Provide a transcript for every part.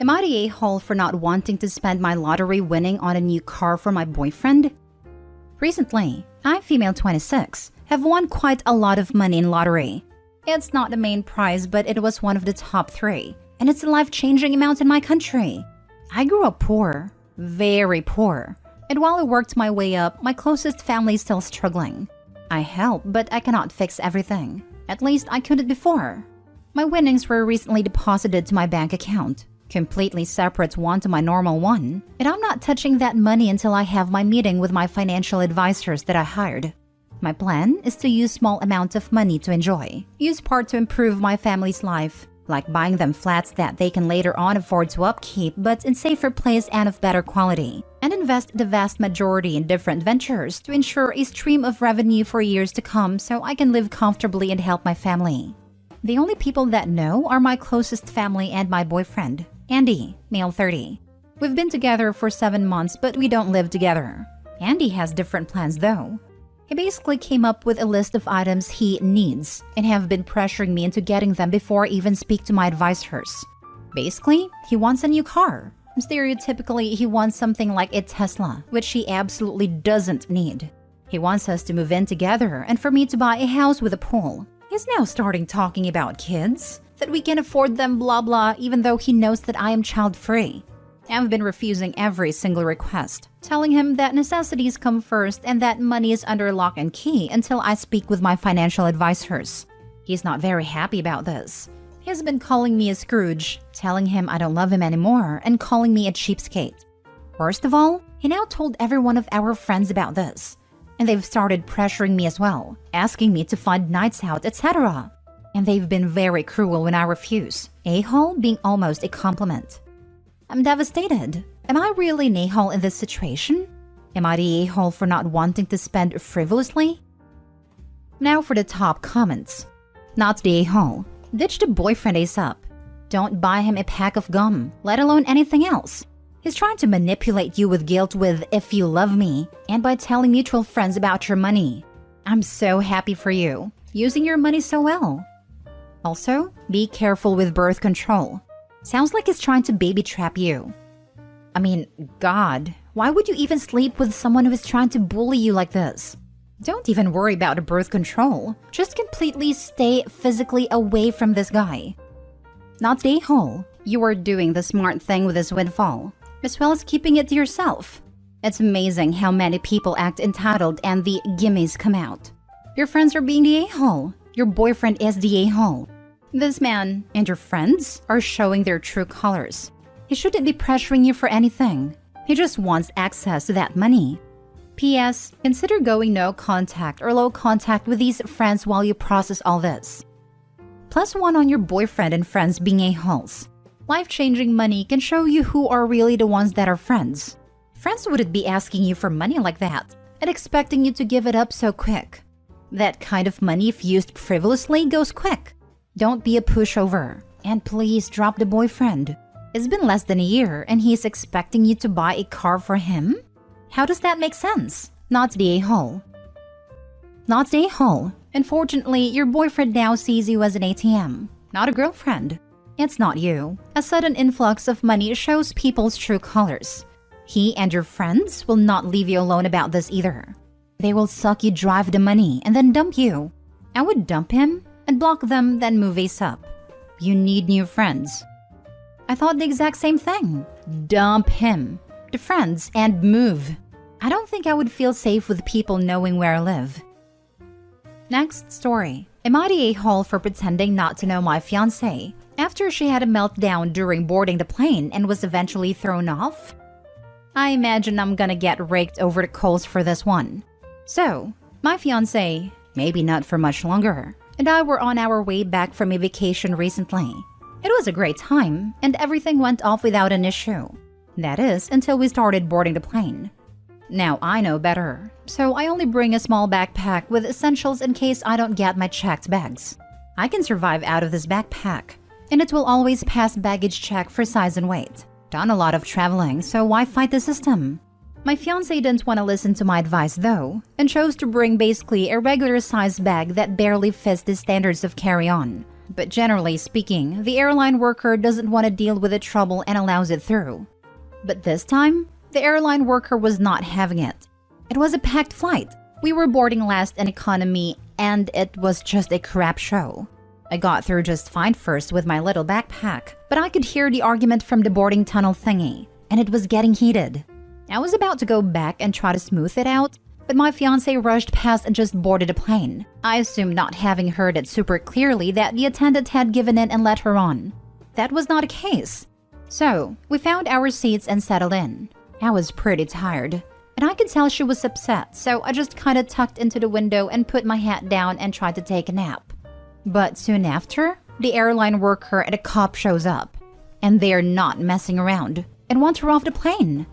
Am I the a-hole for not wanting to spend my lottery winning on a new car for my boyfriend? Recently, I, female 26, have won quite a lot of money in lottery. It's not the main prize, but it was one of the top 3, and it's a life-changing amount in my country. I grew up poor, very poor, and while I worked my way up, my closest family is still struggling. I help, but I cannot fix everything. At least I couldn't before. My winnings were recently deposited to my bank account, completely separate one to my normal one, and I'm not touching that money until I have my meeting with my financial advisors that I hired. My plan is to use small amounts of money to enjoy, use part to improve my family's life, like buying them flats that they can later on afford to upkeep but in safer place and of better quality, and invest the vast majority in different ventures to ensure a stream of revenue for years to come so I can live comfortably and help my family. The only people that know are my closest family and my boyfriend, Andy, male 30. We've been together for 7 months, but we don't live together. Andy has different plans though. He basically came up with a list of items he needs and have been pressuring me into getting them before I even speak to my advisors. Basically, he wants a new car. Stereotypically, he wants something like a Tesla, which he absolutely doesn't need. He wants us to move in together and for me to buy a house with a pool. He's now starting talking about kids, that we can afford them blah blah, even though he knows that I am child-free. I've been refusing every single request, telling him that necessities come first and that money is under lock and key until I speak with my financial advisors. He's not very happy about this. He's been calling me a Scrooge, telling him I don't love him anymore, and calling me a cheapskate. Worst of all, he now told every one of our friends about this. And they've started pressuring me as well, asking me to fund nights out, etc. And they've been very cruel when I refuse, a-hole being almost a compliment. I'm devastated. Am I really an a-hole in this situation? Am I the a-hole for not wanting to spend frivolously? Now for the top comments. Not the a-hole. Ditch the boyfriend ASAP. Don't buy him a pack of gum, let alone anything else. He's trying to manipulate you with guilt with "if you love me" and by telling mutual friends about your money. I'm so happy for you, using your money so well. Also, be careful with birth control. Sounds like he's trying to baby trap you. I mean, God, why would you even sleep with someone who is trying to bully you like this? Don't even worry about the birth control. Just completely stay physically away from this guy. Not the a-hole. You are doing the smart thing with this windfall, as well as keeping it to yourself. It's amazing how many people act entitled and the gimmies come out. Your friends are being the a-hole. Your boyfriend is the a-hole. This man and your friends are showing their true colors. He shouldn't be pressuring you for anything. He just wants access to that money. P.S. Consider going no contact or low contact with these friends while you process all this. +1 on your boyfriend and friends being a-holes. Life-changing money can show you who are really the ones that are friends. Friends wouldn't be asking you for money like that and expecting you to give it up so quick. That kind of money, if used frivolously, goes quick. Don't be a pushover. And please drop the boyfriend. It's been less than a year and he's expecting you to buy a car for him? How does that make sense? Not the a-hole. Not the a-hole. Unfortunately, your boyfriend now sees you as an ATM, not a girlfriend. It's not you. A sudden influx of money shows people's true colors. He and your friends will not leave you alone about this either. They will suck you dry for the money and then dump you. I would dump him and block them, then move ASAP. You need new friends. I thought the exact same thing. Dump him, the friends, and move. I don't think I would feel safe with people knowing where I live. Next story. Am I the a-hole for pretending not to know my fiancé after she had a meltdown during boarding the plane and was eventually thrown off? I imagine I'm gonna get raked over the coals for this one. So, my fiancé, maybe not for much longer, and I were on our way back from a vacation recently. It was a great time, and everything went off without an issue. That is, until we started boarding the plane. Now I know better, so I only bring a small backpack with essentials in case I don't get my checked bags. I can survive out of this backpack, and it will always pass baggage check for size and weight. Done a lot of traveling, so why fight the system? My fiancé didn't want to listen to my advice though, and chose to bring basically a regular size bag that barely fits the standards of carry-on. but generally speaking, the airline worker doesn't want to deal with the trouble and allows it through. But this time, the airline worker was not having it. It was a packed flight. We were boarding last in economy, and it was just a crap show. I got through just fine first with my little backpack, but I could hear the argument from the boarding tunnel thingy, and it was getting heated. I was about to go back and try to smooth it out, but my fiancé rushed past and just boarded a plane. I assumed, not having heard it super clearly, that the attendant had given in and let her on. That was not a case. So, we found our seats and settled in. I was pretty tired, and I could tell she was upset, so I just kinda tucked into the window and put my hat down and tried to take a nap. But soon after, the airline worker and a cop shows up, and they're not messing around and want her off the plane.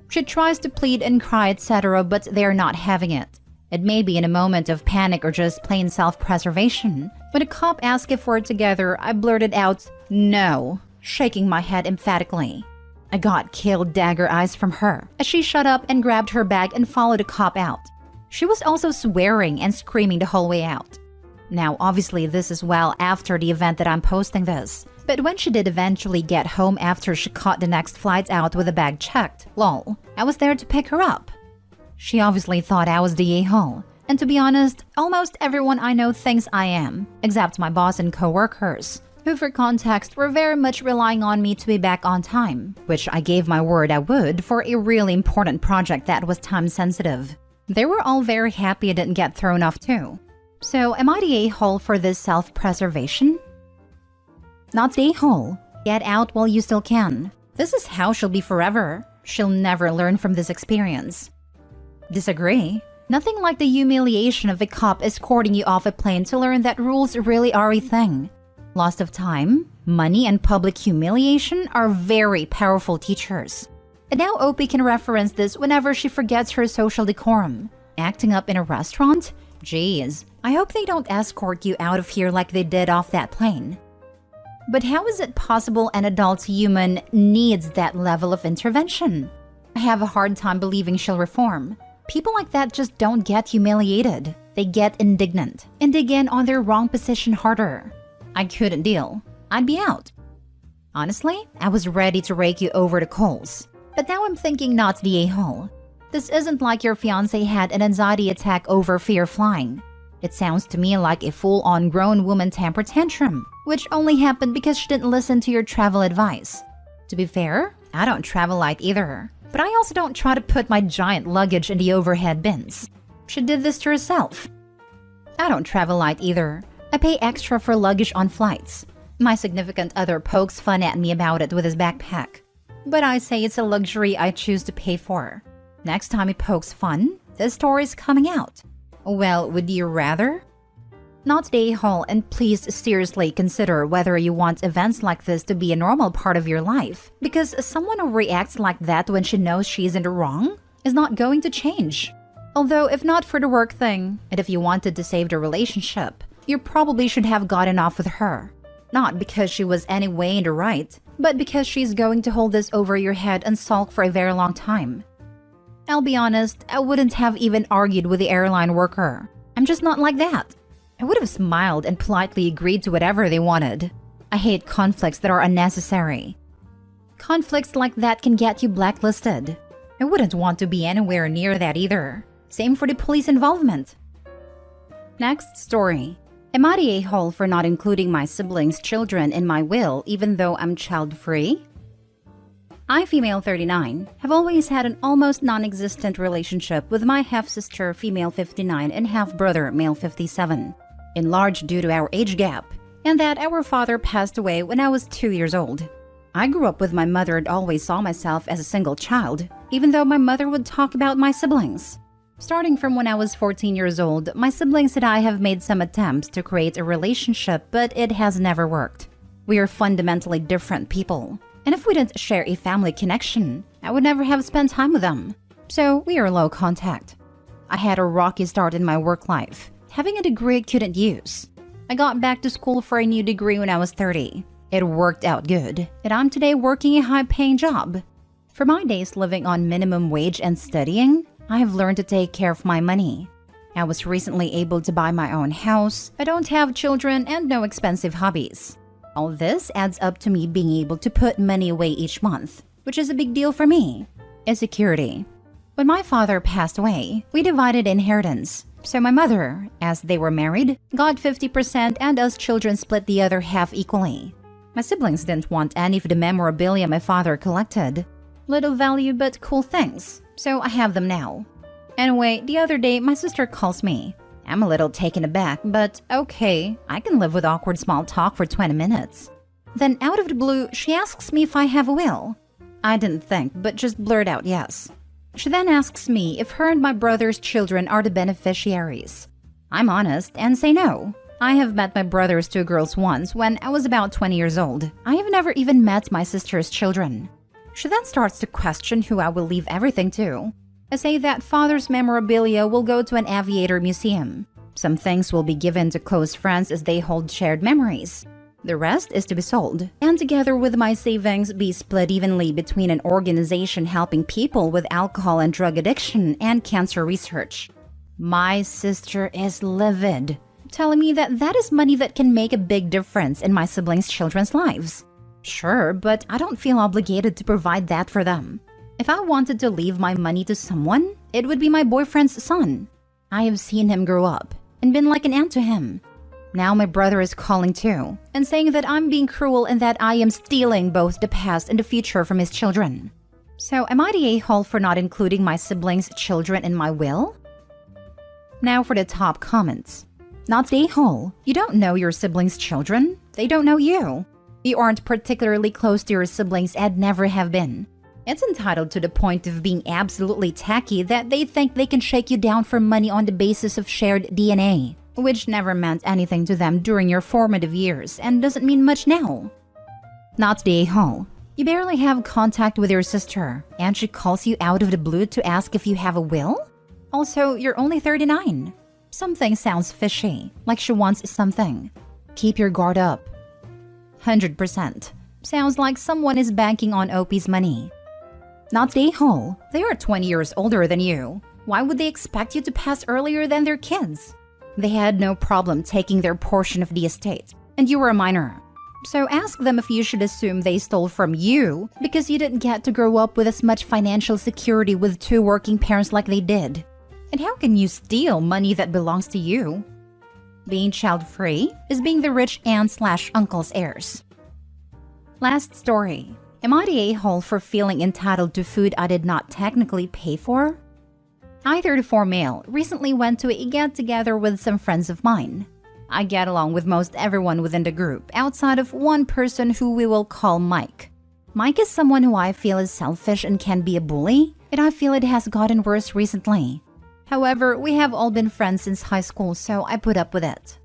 She tries to plead and cry, etc., but they're not having it. It may be in a moment of panic or just plain self-preservation. When a cop asked if we're together, I blurted out, "No," shaking my head emphatically. I got killed dagger eyes from her as she shut up and grabbed her bag and followed the cop out. She was also swearing and screaming the whole way out. Now, obviously, this is well after the event that I'm posting this. But when she did eventually get home after she caught the next flight out with the bag checked, lol, I was there to pick her up. She obviously thought I was the a-hole. And to be honest, almost everyone I know thinks I am, except my boss and co-workers, who for context were very much relying on me to be back on time, which I gave my word I would for a really important project that was time sensitive. They were all very happy I didn't get thrown off too. So am I the a-hole for this self-preservation? Not the a-hole. Get out while you still can. This is how she'll be forever. She'll never learn from this experience. Disagree. Nothing like the humiliation of a cop escorting you off a plane to learn that rules really are a thing. Loss of time, money, and public humiliation are very powerful teachers. And now Opie can reference this whenever she forgets her social decorum. Acting up in a restaurant? Jeez, I hope they don't escort you out of here like they did off that plane. But how is it possible an adult human needs that level of intervention? I have a hard time believing she'll reform. People like that just don't get humiliated. They get indignant and dig in on their wrong position harder. I couldn't deal. I'd be out. Honestly, I was ready to rake you over the coals. But now I'm thinking not the a-hole. This isn't like your fiancé had an anxiety attack over fear flying. It sounds to me like a full-on grown woman temper tantrum, which only happened because she didn't listen to your travel advice. To be fair, I don't travel light either, but I also don't try to put my giant luggage in the overhead bins. She did this to herself. I don't travel light either. I pay extra for luggage on flights. My significant other pokes fun at me about it with his backpack. But I say it's a luxury I choose to pay for. Next time he pokes fun, this story's coming out. Well, would you rather? Not the a-hole, and please seriously consider whether you want events like this to be a normal part of your life. Because someone who reacts like that when she knows she's in the wrong is not going to change. Although, if not for the work thing, and if you wanted to save the relationship, you probably should have gotten off with her. Not because she was anyway in the right, but because she's going to hold this over your head and sulk for a very long time. I'll be honest, I wouldn't have even argued with the airline worker. I'm just not like that. I would have smiled and politely agreed to whatever they wanted. I hate conflicts that are unnecessary. Conflicts like that can get you blacklisted. I wouldn't want to be anywhere near that either. Same for the police involvement. Next story. Am I the a-hole for not including my siblings' children in my will even though I'm child-free? I, female 39, have always had an almost non-existent relationship with my half-sister, female 59, and half-brother, male 57, in large due to our age gap, and that our father passed away when I was 2 years old. I grew up with my mother and always saw myself as a single child, even though my mother would talk about my siblings. Starting from when I was 14 years old, my siblings and I have made some attempts to create a relationship, but it has never worked. We are fundamentally different people. And if we didn't share a family connection, I would never have spent time with them. So we are low contact. I had a rocky start in my work life, having a degree I couldn't use. I got back to school for a new degree when I was 30. It worked out good, and I'm today working a high-paying job. For my days living on minimum wage and studying, I have learned to take care of my money. I was recently able to buy my own house, I don't have children, and no expensive hobbies. All this adds up to me being able to put money away each month, which is a big deal for me. Insecurity. When my father passed away, we divided inheritance. So my mother, as they were married, got 50% and us children split the other half equally. My siblings didn't want any of the memorabilia my father collected. Little value but cool things, so I have them now. Anyway, the other day my sister calls me. I'm a little taken aback, but okay, I can live with awkward small talk for 20 minutes. Then out of the blue, she asks me if I have a will. I didn't think, but just blurt out yes. She then asks me if her and my brother's children are the beneficiaries. I'm honest and say no. I have met my brother's two girls once when I was about 20 years old. I have never even met my sister's children. She then starts to question who I will leave everything to. I say that father's memorabilia will go to an aviator museum. Some things will be given to close friends as they hold shared memories. The rest is to be sold, and together with my savings be split evenly between an organization helping people with alcohol and drug addiction and cancer research. My sister is livid, telling me that that is money that can make a big difference in my siblings' children's lives. Sure, but I don't feel obligated to provide that for them. If I wanted to leave my money to someone, it would be my boyfriend's son. I have seen him grow up and been like an aunt to him. Now my brother is calling too and saying that I'm being cruel and that I am stealing both the past and the future from his children. So am I the a-hole for not including my siblings' children in my will? Now for the top comments. Not the a-hole. You don't know your siblings' children. They don't know you. You aren't particularly close to your siblings and never have been. It's entitled to the point of being absolutely tacky that they think they can shake you down for money on the basis of shared DNA, which never meant anything to them during your formative years and doesn't mean much now. Not the a-hole. You barely have contact with your sister, and she calls you out of the blue to ask if you have a will? Also, you're only 39. Something sounds fishy, like she wants something. Keep your guard up. 100%. Sounds like someone is banking on OP's money. Not the a-hole. They are 20 years older than you. Why would they expect you to pass earlier than their kids? They had no problem taking their portion of the estate, and you were a minor. So ask them if you should assume they stole from you because you didn't get to grow up with as much financial security with two working parents like they did. And how can you steal money that belongs to you? Being child-free is being the rich aunt/uncle's heirs. Last story. Am I the a-hole for feeling entitled to food I did not technically pay for? I, 34 male, recently went to a get-together with some friends of mine. I get along with most everyone within the group, outside of one person who we will call Mike. Mike is someone who I feel is selfish and can be a bully, and I feel it has gotten worse recently. However, we have all been friends since high school, so I put up with it.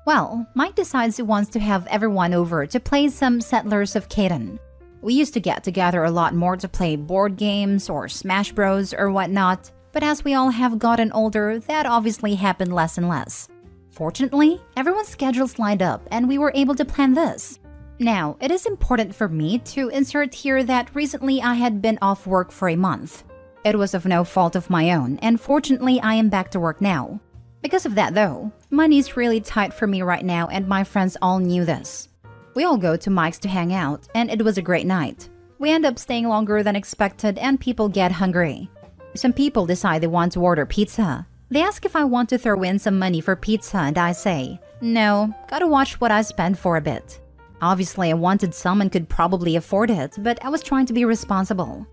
Well, Mike decides he wants to have everyone over to play some Settlers of Catan. We used to get together a lot more to play board games or Smash Bros or whatnot, but as we all have gotten older, that obviously happened less and less. Fortunately, everyone's schedules lined up and we were able to plan this. Now, it is important for me to insert here that recently I had been off work for a month. It was of no fault of my own, and fortunately I am back to work now. Because of that though, money's really tight for me right now and my friends all knew this. We all go to Mike's to hang out, and it was a great night. We end up staying longer than expected and people get hungry. Some people decide they want to order pizza. They ask if I want to throw in some money for pizza and I say, no, gotta watch what I spend for a bit. Obviously I wanted some and could probably afford it, but I was trying to be responsible.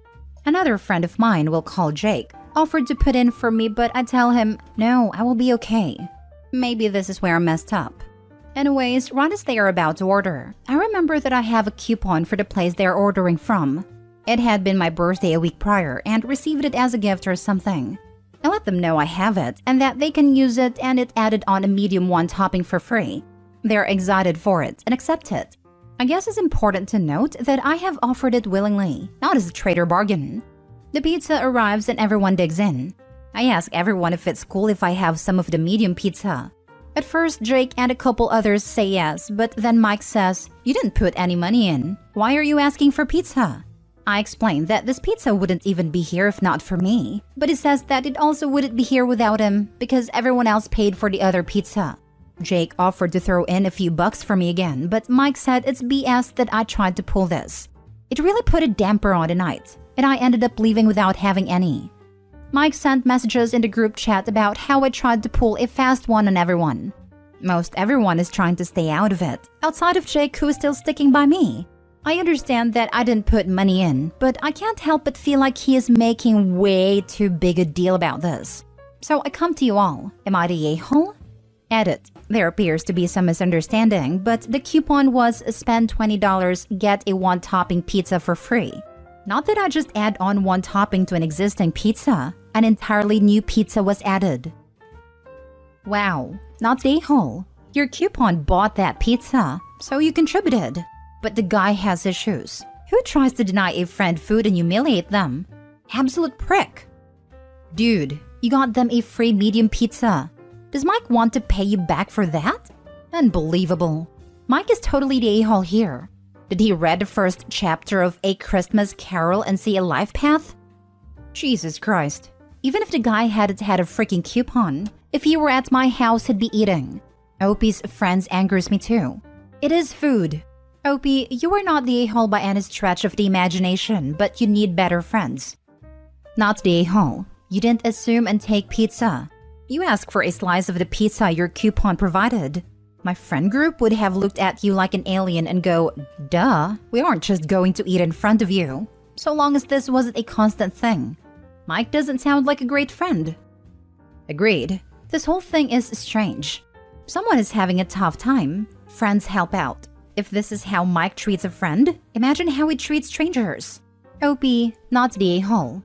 Another friend of mine, we'll call Jake, offered to put in for me but I tell him, no, I will be okay. Maybe this is where I messed up. Anyways, right as they are about to order, I remember that I have a coupon for the place they are ordering from. It had been my birthday a week prior and received it as a gift or something. I let them know I have it and that they can use it and it added on a medium one topping for free. They're excited for it and accept it. I guess it's important to note that I have offered it willingly, not as a trade or bargain. The pizza arrives and everyone digs in. I ask everyone if it's cool if I have some of the medium pizza. At first, Jake and a couple others say yes, but then Mike says, you didn't put any money in. Why are you asking for pizza? I explained that this pizza wouldn't even be here if not for me, but he says that it also wouldn't be here without him because everyone else paid for the other pizza. Jake offered to throw in a few bucks for me again, but Mike said it's BS that I tried to pull this. It really put a damper on the night, and I ended up leaving without having any. Mike sent messages in the group chat about how I tried to pull a fast one on everyone. Most everyone is trying to stay out of it, outside of Jake, who is still sticking by me. I understand that I didn't put money in, but I can't help but feel like he is making way too big a deal about this. So I come to you all. Am I the a-hole? Edit. There appears to be some misunderstanding, but the coupon was spend $20, get a one-topping pizza for free. Not that I just add on one topping to an existing pizza. An entirely new pizza was added. Wow, not the a-hole. Your coupon bought that pizza, so you contributed. But the guy has issues. Who tries to deny a friend food and humiliate them? Absolute prick. Dude, you got them a free medium pizza. Does Mike want to pay you back for that? Unbelievable. Mike is totally the a-hole here. Did he read the first chapter of A Christmas Carol and see a life path? Jesus Christ. Even if the guy hadn't had a freaking coupon, if he were at my house, he'd be eating. Opie's friends angers me too. It is food. Opie, you are not the a-hole by any stretch of the imagination, but you need better friends. Not the a-hole. You didn't assume and take pizza. You asked for a slice of the pizza your coupon provided. My friend group would have looked at you like an alien and go, duh, we aren't just going to eat in front of you. So long as this wasn't a constant thing. Mike doesn't sound like a great friend. Agreed. This whole thing is strange. Someone is having a tough time. Friends help out. If this is how Mike treats a friend, imagine how he treats strangers. Opie, not the a-hole.